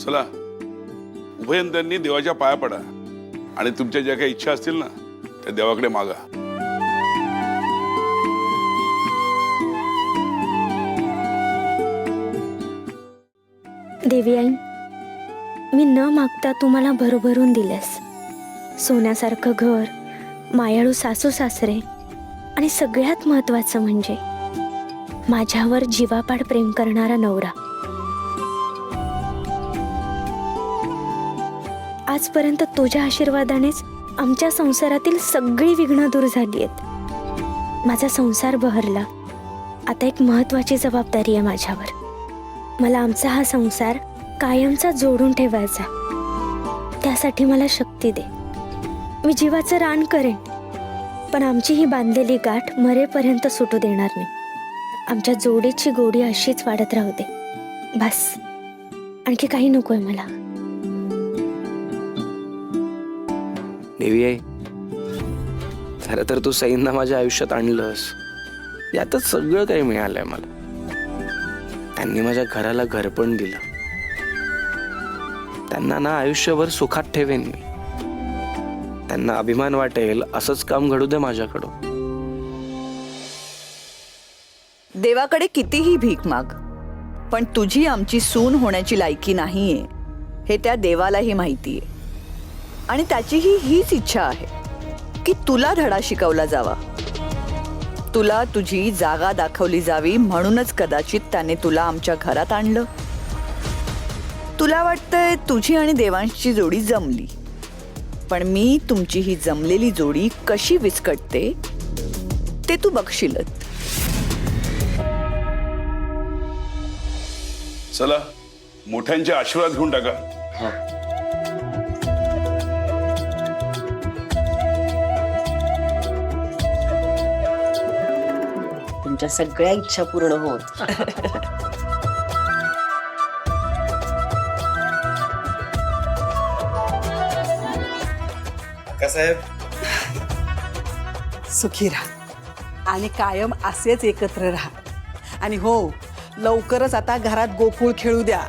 चला उभयंत्यांनी देवाच्या पाया पडा आणि तुमच्या ज्या काही इच्छा असतील ना त्या देवाकडे मागा. देवी आई, मी न मागता तुम्हाला भरभरून दिलंस. सोन्यासारखं घर, मायाळू सासू सासरे आणि सगळ्यात महत्वाचं म्हणजे माझ्यावर जीवापाड प्रेम करणारा नवरा. आजपर्यंत तुझ्या आशीर्वादानेच आमच्या संसारातील सगळी विघ्न दूर झाली आहेत. माझा संसार बहरला. आता एक महत्वाची जबाबदारी आहे माझ्यावर. मला आमचा हा संसार कायमचा जोडून ठेवायचा. त्यासाठी मला शक्ती दे. मी जीवाचं रान करेन, पण आमची ही बांधलेली गाठ मरेपर्यंत सुटू देणार नाही. आमच्या जोडीची गोडी अशीच वाढत राहू दे. बस, आणखी काही नकोय मला. देवी आई, खरं तर तू सईंना माझ्या आयुष्यात आणलंस, यातच सगळं काही मिळालंय मला. त्यांनी माझ्या घराला घर पण दिलं. त्यांना ना आयुष्यभर सुखात ठेवेन मी. त्यांना अभिमान वाटेल असंच काम घडू दे माझ्याकडून. देवाकडे कितीही भीक माग, पण तुझी आमची सून होण्याची लायकी नाहीये हे त्या देवालाही माहितीये. आणि त्याचीही हीच इच्छा आहे की तुला धडा शिकवला जावा, तुला तुझी जागा दाखवली जावी. म्हणूनच कदाचित त्याने तुला आमच्या घरात आणलं. तुला वाटतंय तुझी आणि देवांची जोडी जमली, पण मी तुमची ही जमलेली जोडी कशी विस्कटते ते तू बघशीलच. चला मोठ्यांचे आशीर्वाद घेऊन टाका. तुमच्या सगळ्या इच्छा पूर्ण होत. साहेब सुखी राहा आणि कायम असेच एकत्र राहा. आणि हो, लवकरच आता घरात गोकुळ खेळू द्या.